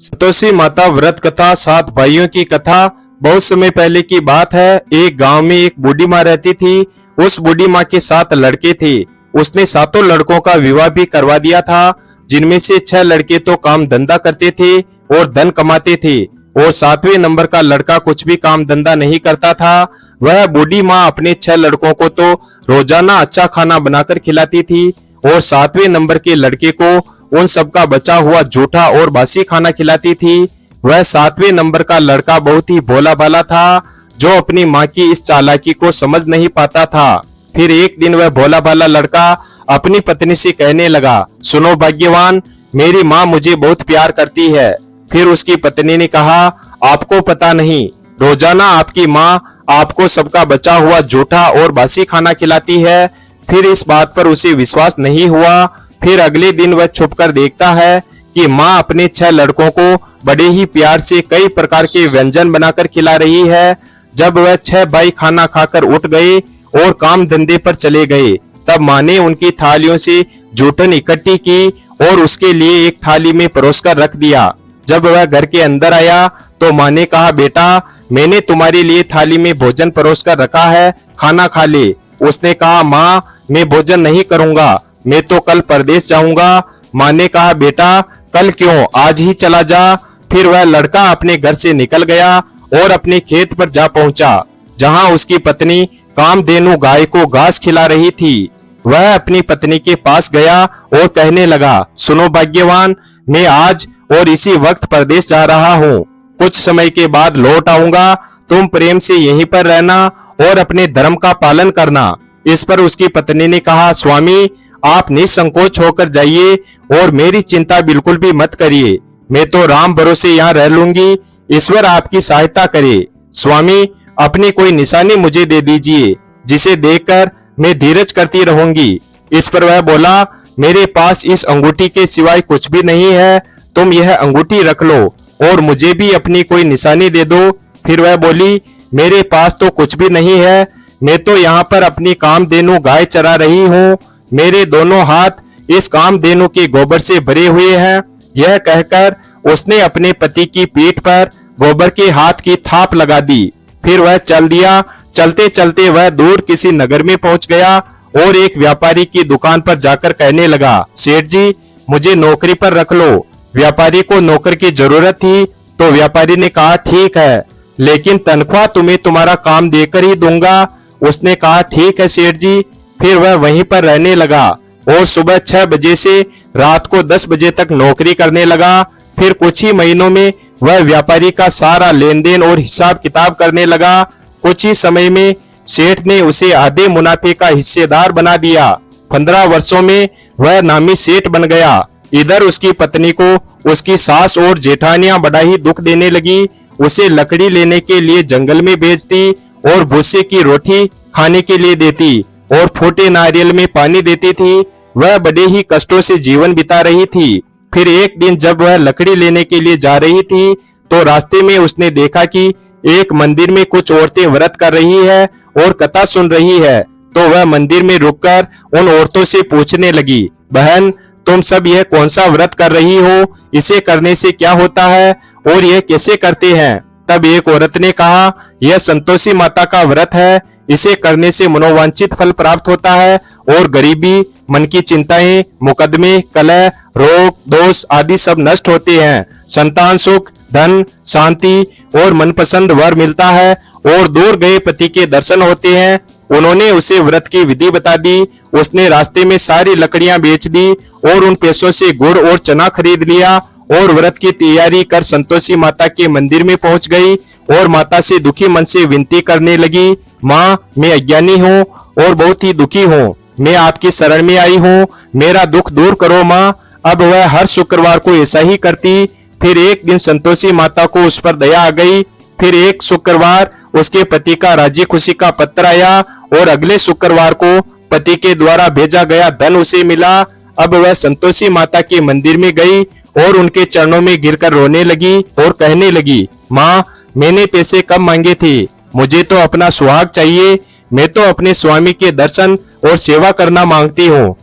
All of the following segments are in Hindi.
संतोषी माता व्रत कथा। 7 भाइयों की कथा। बहुत समय पहले की बात है। एक गांव में एक बूढ़ी माँ रहती थी। उस बूढ़ी माँ के 7 लड़के थे। उसने 7 लड़कों का विवाह भी करवा दिया था, जिनमें से 6 लड़के तो काम धंधा करते थे और धन कमाते थे, और 7वें नंबर का लड़का कुछ भी काम धंधा नहीं करता था। वह बूढ़ी माँ अपने 6 लड़कों को तो रोजाना अच्छा खाना बनाकर खिलाती थी, और 7वें नंबर के लड़के को उन सबका बचा हुआ जूठा और बासी खाना खिलाती थी। वह 7वें नंबर का लड़का बहुत ही भोला भाला था, जो अपनी माँ की इस चालाकी को समझ नहीं पाता था। फिर एक दिन वह भोला भाला लड़का अपनी पत्नी से कहने लगा, सुनो भाग्यवान, मेरी माँ मुझे बहुत प्यार करती है। फिर उसकी पत्नी ने कहा, आपको पता नहीं, रोजाना आपकी माँ आपको सबका बचा हुआ जूठा और बासी खाना खिलाती है। फिर इस बात पर उसे विश्वास नहीं हुआ। फिर अगले दिन वह छुपकर देखता है कि माँ अपने 6 लड़कों को बड़े ही प्यार से कई प्रकार के व्यंजन बनाकर खिला रही है। जब वह 6 भाई खाना खाकर उठ गए और काम धंधे पर चले गए, तब माँ ने उनकी थालियों से जूठन इकट्ठी की और उसके लिए एक थाली में परोसकर रख दिया। जब वह घर के अंदर आया तो माँ ने कहा, बेटा, मैंने तुम्हारे लिए थाली में भोजन परोसकर रखा है, खाना खा ले। उसने कहा, माँ, मैं भोजन नहीं करूंगा, मैं तो कल परदेश जाऊंगा। माँ ने कहा, बेटा, कल क्यों, आज ही चला जा। फिर वह लड़का अपने घर से निकल गया और अपने खेत पर जा पहुंचा, जहां उसकी पत्नी कामधेनु गाय को घास खिला रही थी। वह अपनी पत्नी के पास गया और कहने लगा, सुनो भाग्यवान, मैं आज और इसी वक्त परदेश जा रहा हूँ। कुछ समय के बाद लौट आऊंगा। तुम प्रेम से यहीं पर रहना और अपने धर्म का पालन करना। इस पर उसकी पत्नी ने कहा, स्वामी, आप निसंकोच होकर जाइए और मेरी चिंता बिल्कुल भी मत करिए। मैं तो राम भरोसे यहाँ रह लूंगी। ईश्वर आपकी सहायता करे। स्वामी, अपनी कोई निशानी मुझे दे दीजिए, जिसे देखकर मैं धीरज करती रहूंगी। इस पर वह बोला, मेरे पास इस अंगूठी के सिवाय कुछ भी नहीं है, तुम यह अंगूठी रख लो और मुझे भी अपनी कोई निशानी दे दो। फिर वह बोली, मेरे पास तो कुछ भी नहीं है, मैं तो यहाँ पर अपनी कामधेनु गाय चरा रही हूँ। मेरे दोनों हाथ इस कामधेनु के गोबर से भरे हुए हैं। यह कहकर उसने अपने पति की पीठ पर गोबर के हाथ की थाप लगा दी। फिर वह चल दिया। चलते चलते वह दूर किसी नगर में पहुंच गया और एक व्यापारी की दुकान पर जाकर कहने लगा, सेठ जी, मुझे नौकरी पर रख लो। व्यापारी को नौकर की जरूरत थी, तो व्यापारी ने कहा, ठीक है, लेकिन तनख्वाह तुम्हें तुम्हारा काम देकर ही दूंगा। उसने कहा, ठीक है सेठ जी। फिर वह वहीं पर रहने लगा और सुबह 6 बजे से रात को 10 बजे तक नौकरी करने लगा। फिर कुछ ही महीनों में वह व्यापारी का सारा लेन देन और हिसाब किताब करने लगा। कुछ ही समय में सेठ ने उसे आधे मुनाफे का हिस्सेदार बना दिया। 15 वर्षों में वह नामी सेठ बन गया। इधर उसकी पत्नी को उसकी सास और जेठानियां बड़ा ही दुख देने लगी। उसे लकड़ी लेने के लिए जंगल में भेजती और भूसे की रोटी खाने के लिए देती और फूटे नारियल में पानी देती थी। वह बड़े ही कष्टों से जीवन बिता रही थी। फिर एक दिन जब वह लकड़ी लेने के लिए जा रही थी, तो रास्ते में उसने देखा कि एक मंदिर में कुछ औरतें व्रत कर रही है और कथा सुन रही है। तो वह मंदिर में रुककर उन औरतों से पूछने लगी, बहन, तुम सब यह कौन सा व्रत कर रही हो? इसे करने से क्या होता है और यह कैसे करते हैं? तब एक औरत ने कहा, यह संतोषी माता का व्रत है। इसे करने से मनोवांछित फल प्राप्त होता है और गरीबी, मन की चिंताएं, मुकदमे, कलह, रोग, दोष आदि सब नष्ट होते हैं। संतान सुख, धन, शांति और मनपसंद वर मिलता है और दूर गए पति के दर्शन होते हैं। उन्होंने उसे व्रत की विधि बता दी। उसने रास्ते में सारी लकड़ियां बेच दी और उन पैसों से गुड़ और चना खरीद लिया और व्रत की तैयारी कर संतोषी माता के मंदिर में पहुंच गई और माता से दुखी मन से विनती करने लगी, माँ, मैं अज्ञानी हूँ और बहुत ही दुखी हूँ। मैं आपकी शरण में आई हूँ, मेरा दुख दूर करो माँ। अब वह हर शुक्रवार को ऐसा ही करती। फिर एक दिन संतोषी माता को उस पर दया आ गई। फिर एक शुक्रवार उसके पति का राजी खुशी का पत्र आया और अगले शुक्रवार को पति के द्वारा भेजा गया धन उसे मिला। अब वह संतोषी माता के मंदिर में गई और उनके चरणों में गिरकर रोने लगी और कहने लगी, माँ, मैंने पैसे कम मांगे थे, मुझे तो अपना सुहाग चाहिए। मैं तो अपने स्वामी के दर्शन और सेवा करना मांगती हूँ।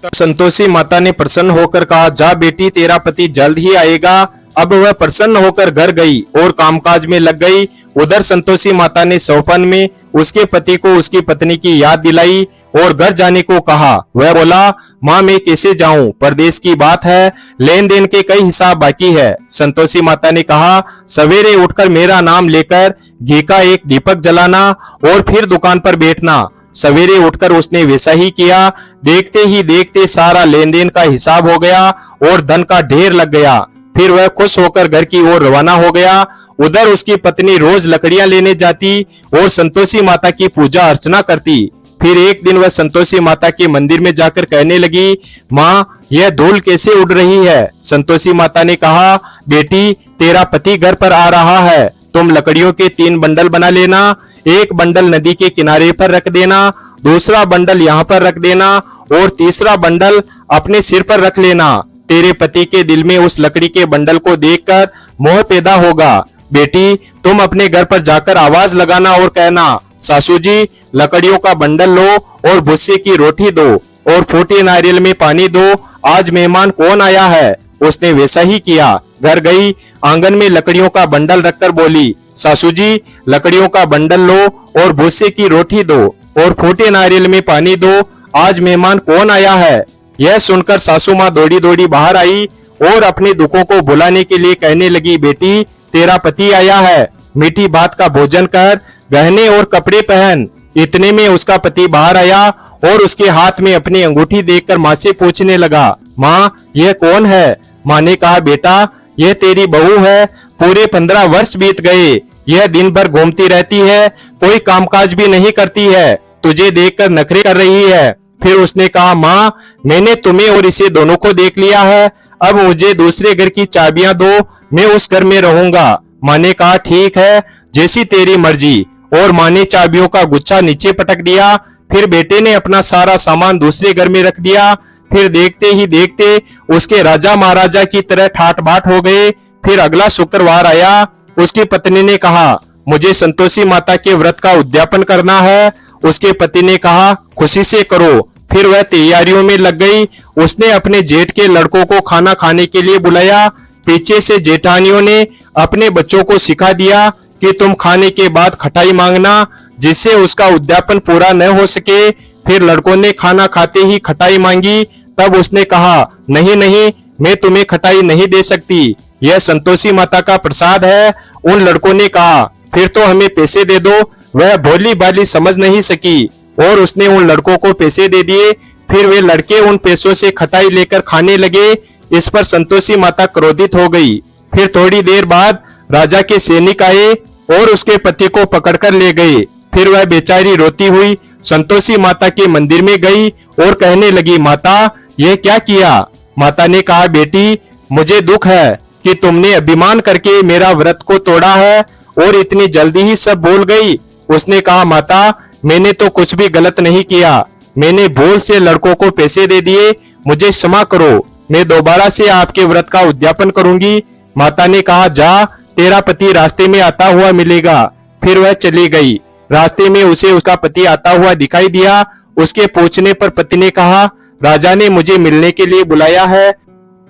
तब संतोषी माता ने प्रसन्न होकर कहा, जा बेटी, तेरा पति जल्द ही आएगा। अब वह प्रसन्न होकर घर गई और कामकाज में लग गई। उधर संतोषी माता ने सौपन में उसके पति को उसकी पत्नी की याद दिलाई और घर जाने को कहा। वह बोला, माँ मैं कैसे जाऊं, परदेश की बात है, लेन देन के कई हिसाब बाकी है। संतोषी माता ने कहा, सवेरे उठकर मेरा नाम लेकर घी का एक दीपक जलाना और फिर दुकान पर बैठना। सवेरे उठकर उसने वैसा ही किया। देखते ही देखते सारा लेन देन का हिसाब हो गया और धन का ढेर लग गया। फिर वह खुश होकर घर की ओर रवाना हो गया। उधर उसकी पत्नी रोज लकड़ियां लेने जाती और संतोषी माता की पूजा अर्चना करती। फिर एक दिन वह संतोषी माता के मंदिर में जाकर कहने लगी, माँ यह धूल कैसे उड़ रही है। संतोषी माता ने कहा, बेटी तेरा पति घर पर आ रहा है, तुम लकड़ियों के 3 बंडल बना लेना। एक बंडल नदी के किनारे पर रख देना, दूसरा बंडल यहाँ पर रख देना और तीसरा बंडल अपने सिर पर रख लेना। तेरे पति के दिल में उस लकड़ी के बंडल को देखकर मोह पैदा होगा। बेटी तुम अपने घर पर जाकर आवाज लगाना और कहना, सासू जी लकड़ियों का बंडल लो और भुस्से की रोटी दो और फूटे नारियल में पानी दो, आज मेहमान कौन आया है। उसने वैसा ही किया। घर गई, आंगन में लकड़ियों का बंडल रखकर बोली, सासू जी लकड़ियों का बंडल लो और भुस्से की रोटी दो और फूटे नारियल में पानी दो, आज मेहमान कौन आया है। यह सुनकर सासू माँ दौड़ी दौड़ी बाहर आई और अपने दुखों को भुलाने के लिए कहने लगी, बेटी तेरा पति आया है, मीठी बात का भोजन कर, गहने और कपड़े पहन। इतने में उसका पति बाहर आया और उसके हाथ में अपनी अंगूठी देखकर माँ से पूछने लगा, माँ यह कौन है। माँ ने कहा, बेटा यह तेरी बहू है, पूरे 15 वर्ष बीत गए, यह दिन भर घूमती रहती है, कोई कामकाज भी नहीं करती है, तुझे देखकर नखरे कर रही है। फिर उसने कहा, माँ मैंने तुम्हें और इसे दोनों को देख लिया है, अब मुझे दूसरे घर की चाबियां दो, मैं उस घर में रहूंगा। माँ ने कहा, ठीक है जैसी तेरी मर्जी। और माँ ने चाबियों का गुच्छा नीचे पटक दिया। फिर बेटे ने अपना सारा सामान दूसरे घर में रख दिया। फिर देखते ही देखते उसके राजा महाराजा की तरह ठाट बाट हो गए। फिर अगला शुक्रवार आया। उसकी पत्नी ने कहा, मुझे संतोषी माता के व्रत का उद्यापन करना है। उसके पति ने कहा, खुशी से करो। फिर वह तैयारियों में लग गई। उसने अपने जेठ के लड़कों को खाना खाने के लिए बुलाया। पीछे से जेठानियों ने अपने बच्चों को सिखा दिया कि तुम खाने के बाद खटाई मांगना, जिससे उसका उद्यापन पूरा न हो सके। फिर लड़कों ने खाना खाते ही खटाई मांगी। तब उसने कहा, नहीं नहीं मैं तुम्हें खटाई नहीं दे सकती, यह संतोषी माता का प्रसाद है। उन लड़कों ने कहा, फिर तो हमें पैसे दे दो। वह भोली भाली समझ नहीं सकी और उसने उन लड़कों को पैसे दे दिए। फिर वे लड़के उन पैसों से खटाई लेकर खाने लगे। इस पर संतोषी माता क्रोधित हो गई। फिर थोड़ी देर बाद राजा के सैनिक आए और उसके पति को पकड़कर ले गए। फिर वह बेचारी रोती हुई संतोषी माता के मंदिर में गई और कहने लगी, माता यह क्या किया। माता ने कहा, बेटी मुझे दुख है कि तुमने अभिमान करके मेरा व्रत को तोड़ा है और इतनी जल्दी ही सब भूल गई। उसने कहा, माता मैंने तो कुछ भी गलत नहीं किया, मैंने भूल से लड़कों को पैसे दे दिए, मुझे क्षमा करो, मैं दोबारा से आपके व्रत का उद्यापन करूंगी। माता ने कहा, जा तेरा पति रास्ते में आता हुआ मिलेगा। फिर वह चली गई। रास्ते में उसे उसका पति आता हुआ दिखाई दिया। उसके पूछने पर पति ने कहा, राजा ने मुझे मिलने के लिए बुलाया है।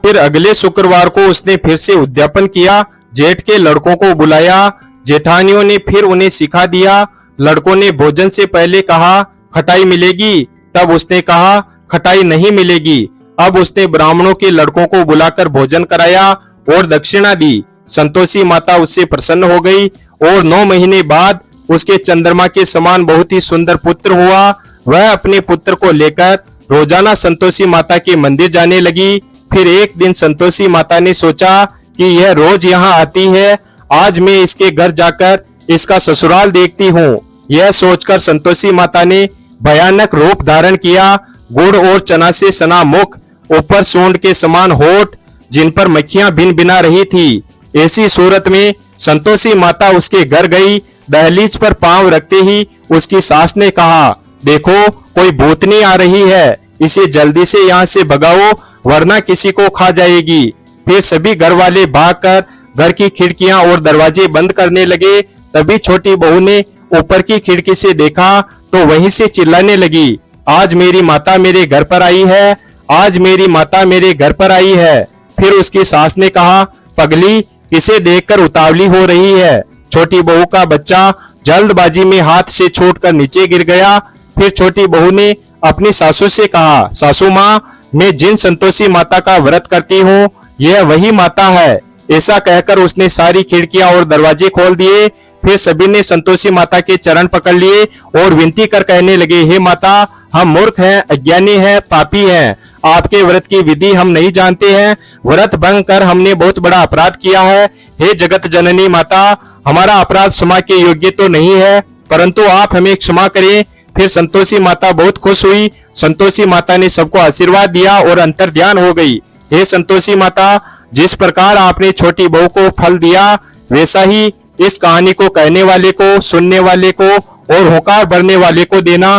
फिर अगले शुक्रवार को उसने फिर से उद्यापन किया। जेठ के लड़कों को बुलाया। जेठानियों ने फिर उन्हें सिखा दिया। लड़कों ने भोजन से पहले कहा, खटाई मिलेगी। तब उसने कहा, खटाई नहीं मिलेगी। अब उसने ब्राह्मणों के लड़कों को बुलाकर भोजन कराया और दक्षिणा दी। संतोषी माता उससे प्रसन्न हो गई और 9 महीने बाद उसके चंद्रमा के समान बहुत ही सुंदर पुत्र हुआ। वह अपने पुत्र को लेकर रोजाना संतोषी माता के मंदिर जाने लगी। फिर एक दिन संतोषी माता ने सोचा कि यह रोज यहाँ आती है, आज मैं इसके घर जाकर इसका ससुराल देखती हूँ। यह सोचकर संतोषी माता ने भयानक रूप धारण किया। गुड़ और चना से सना मुख, ऊपर सूंड के समान होठ, जिन पर मक्खियां भिन भिना रही थी। ऐसी सूरत में संतोषी माता उसके घर गई। दहलीज पर पांव रखते ही उसकी सास ने कहा, देखो कोई भूतनी आ रही है, इसे जल्दी से यहाँ से भगाओ वरना किसी को खा जाएगी। फिर सभी घर वाले भागकर घर की खिड़कियां और दरवाजे बंद करने लगे। तभी छोटी बहू ने ऊपर की खिड़की से देखा तो वहीं से चिल्लाने लगी, आज मेरी माता मेरे घर पर आई है, आज मेरी माता मेरे घर पर आई है। फिर उसकी सास ने कहा, पगली किसे देखकर उतावली हो रही है। छोटी बहू का बच्चा जल्दबाजी में हाथ से छूटकर नीचे गिर गया। फिर छोटी बहू ने अपनी सासू से कहा, सासू माँ, मैं जिन संतोषी माता का व्रत करती हूँ यह वही माता है। ऐसा कहकर उसने सारी खिड़कियां और दरवाजे खोल दिए। फिर सभी ने संतोषी माता के चरण पकड़ लिए और विनती कर कहने लगे, हे माता, हम मूर्ख हैं, अज्ञानी हैं, पापी हैं। आपके व्रत की विधि हम नहीं जानते हैं। व्रत भंग कर हमने बहुत बड़ा अपराध किया है। हे जगत जननी माता, हमारा अपराध क्षमा के योग्य तो नहीं है, परंतु आप हमें क्षमा करें। फिर संतोषी माता बहुत खुश हुई। संतोषी माता ने सबको आशीर्वाद दिया और अंतर्ध्यान हो गई। हे संतोषी माता, जिस प्रकार आपने छोटी बहू को फल दिया, वैसा ही इस कहानी को कहने वाले को, सुनने वाले को और होकार भरने वाले को देना।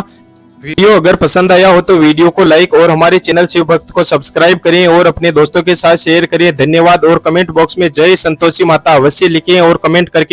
वीडियो अगर पसंद आया हो तो वीडियो को लाइक और हमारे चैनल शिव भक्त को सब्सक्राइब करें और अपने दोस्तों के साथ शेयर करें। धन्यवाद। और कमेंट बॉक्स में जय संतोषी माता अवश्य लिखें और कमेंट करके